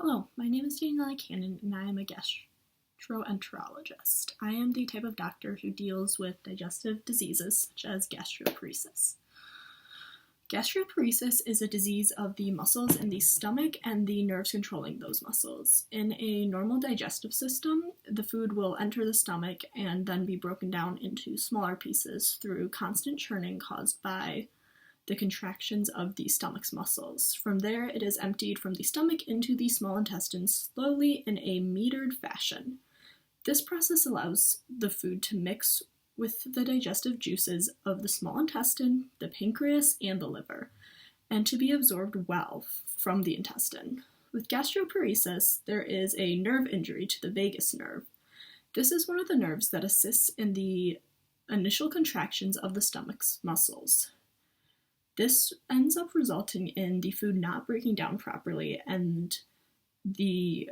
Hello, my name is Daniela Cannon and I am a gastroenterologist. I am the type of doctor who deals with digestive diseases such as gastroparesis. Gastroparesis is a disease of the muscles in the stomach and the nerves controlling those muscles. In a normal digestive system, the food will enter the stomach and then be broken down into smaller pieces through constant churning caused by the contractions of the stomach's muscles. From there, it is emptied from the stomach into the small intestine slowly in a metered fashion. This process allows the food to mix with the digestive juices of the small intestine, the pancreas, and the liver, and to be absorbed well from the intestine. With gastroparesis, there is a nerve injury to the vagus nerve. This is one of the nerves that assists in the initial contractions of the stomach's muscles. This ends up resulting in the food not breaking down properly and the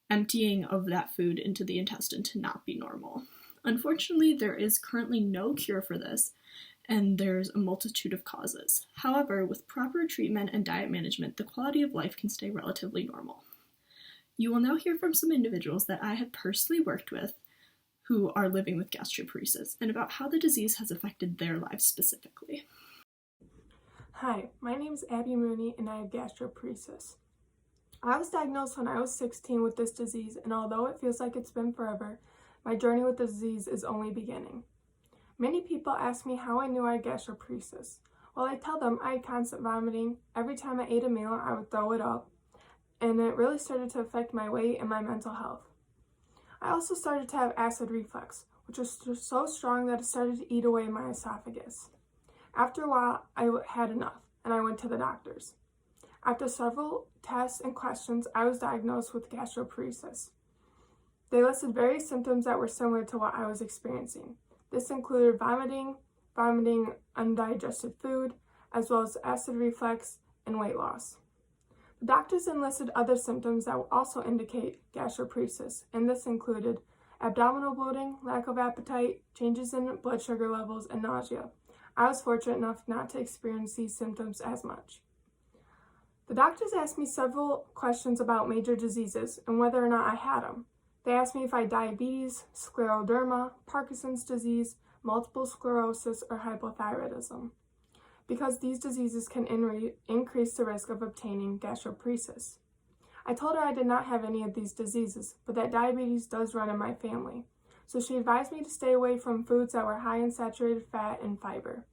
emptying of that food into the intestine to not be normal. Unfortunately, there is currently no cure for this, and there's a multitude of causes. However, with proper treatment and diet management, the quality of life can stay relatively normal. You will now hear from some individuals that I have personally worked with who are living with gastroparesis and about how the disease has affected their lives specifically. Hi, my name is Abby Mooney and I have gastroparesis. I was diagnosed when I was 16 with this disease, and although it feels like it's been forever, my journey with the disease is only beginning. Many people ask me how I knew I had gastroparesis. Well, I tell them I had constant vomiting. Every time I ate a meal, I would throw it up, and it really started to affect my weight and my mental health. I also started to have acid reflux, which was so strong that it started to eat away my esophagus. After a while, I had enough, and I went to the doctors. After several tests and questions, I was diagnosed with gastroparesis. They listed various symptoms that were similar to what I was experiencing. This included vomiting undigested food, as well as acid reflux and weight loss. The doctors then listed other symptoms that also indicate gastroparesis, and this included abdominal bloating, lack of appetite, changes in blood sugar levels, and nausea. I was fortunate enough not to experience these symptoms as much. The doctors asked me several questions about major diseases and whether or not I had them. They asked me if I had diabetes, scleroderma, Parkinson's disease, multiple sclerosis, or hypothyroidism, because these diseases can increase the risk of obtaining gastroparesis. I told her I did not have any of these diseases, but that diabetes does run in my family. So she advised me to stay away from foods that were high in saturated fat and fiber.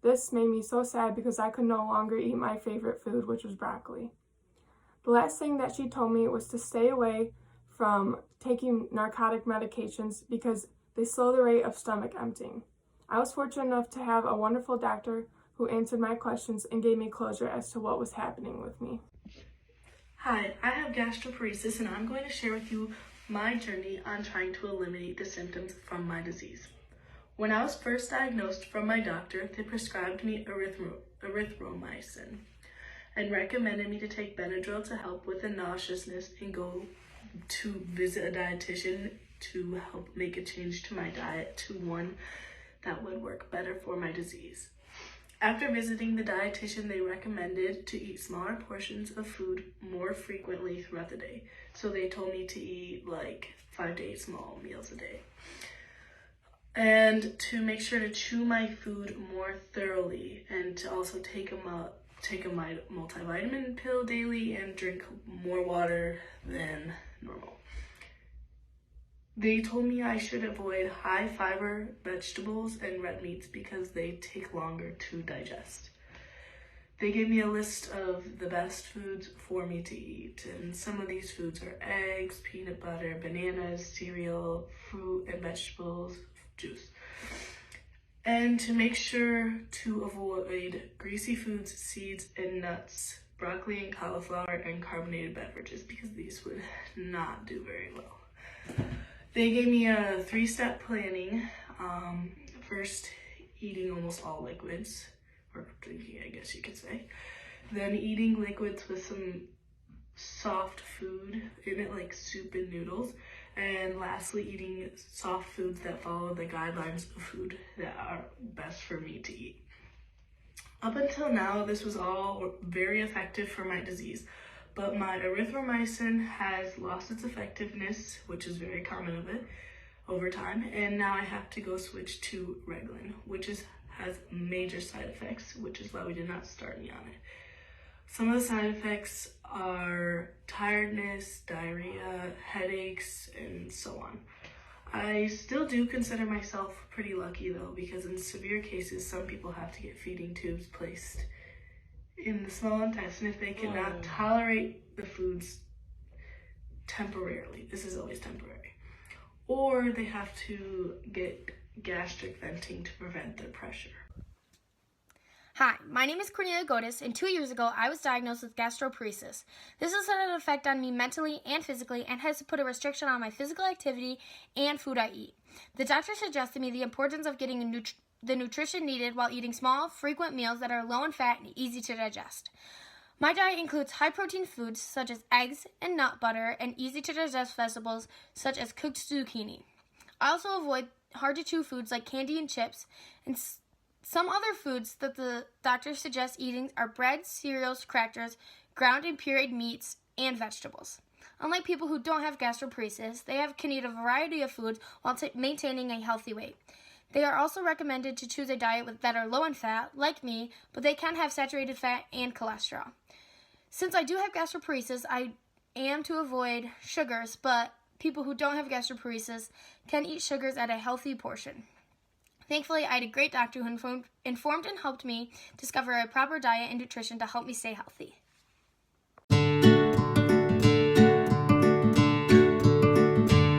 This made me so sad because I could no longer eat my favorite food, which was broccoli. The last thing that she told me was to stay away from taking narcotic medications because they slow the rate of stomach emptying. I was fortunate enough to have a wonderful doctor who answered my questions and gave me closure as to what was happening with me. Hi, I have gastroparesis and I'm going to share with you my journey on trying to eliminate the symptoms from my disease. When I was first diagnosed from my doctor, they prescribed me erythromycin and recommended me to take Benadryl to help with the nauseousness and go to visit a dietitian to help make a change to my diet to one that would work better for my disease. After visiting the dietitian, they recommended to eat smaller portions of food more frequently throughout the day. So they told me to eat like 5 to 8 small meals a day. And to make sure to chew my food more thoroughly and to also take a multivitamin pill daily and drink more water than normal. They told me I should avoid high fiber vegetables and red meats because they take longer to digest. They gave me a list of the best foods for me to eat, and some of these foods are eggs, peanut butter, bananas, cereal, fruit and vegetables, juice. And to make sure to avoid greasy foods, seeds and nuts, broccoli and cauliflower, and carbonated beverages because these would not do very well. They gave me a 3-step planning. First, eating almost all liquids, or drinking, I guess you could say. Then eating liquids with some soft food in it, like soup and noodles. And lastly, eating soft foods that follow the guidelines of food that are best for me to eat. Up until now, this was all very effective for my disease, but my erythromycin has lost its effectiveness, which is very common of it, over time, and now I have to go switch to Reglan, which has major side effects, which is why we did not start me on it. Some of the side effects are tiredness, diarrhea, headaches, and so on. I still do consider myself pretty lucky though, because in severe cases, some people have to get feeding tubes placed in the small intestine if they cannot tolerate the foods temporarily. This is always temporary. Or they have to get gastric venting to prevent their pressure. Hi, my name is Cornelia Godis, and 2 years ago I was diagnosed with gastroparesis. This has had an effect on me mentally and physically and has put a restriction on my physical activity and food I eat. The doctor suggested me the importance of getting the nutrition needed while eating small, frequent meals that are low in fat and easy to digest. My diet includes high-protein foods such as eggs and nut butter and easy-to-digest vegetables such as cooked zucchini. I also avoid hard-to-chew foods like candy and chips, and some other foods that the doctor suggests eating are bread, cereals, crackers, ground and pureed meats, and vegetables. Unlike people who don't have gastroparesis, they can eat a variety of foods while maintaining a healthy weight. They are also recommended to choose a diet that are low in fat, like me, but they can have saturated fat and cholesterol. Since I do have gastroparesis, I am to avoid sugars, but people who don't have gastroparesis can eat sugars at a healthy portion. Thankfully, I had a great doctor who informed and helped me discover a proper diet and nutrition to help me stay healthy.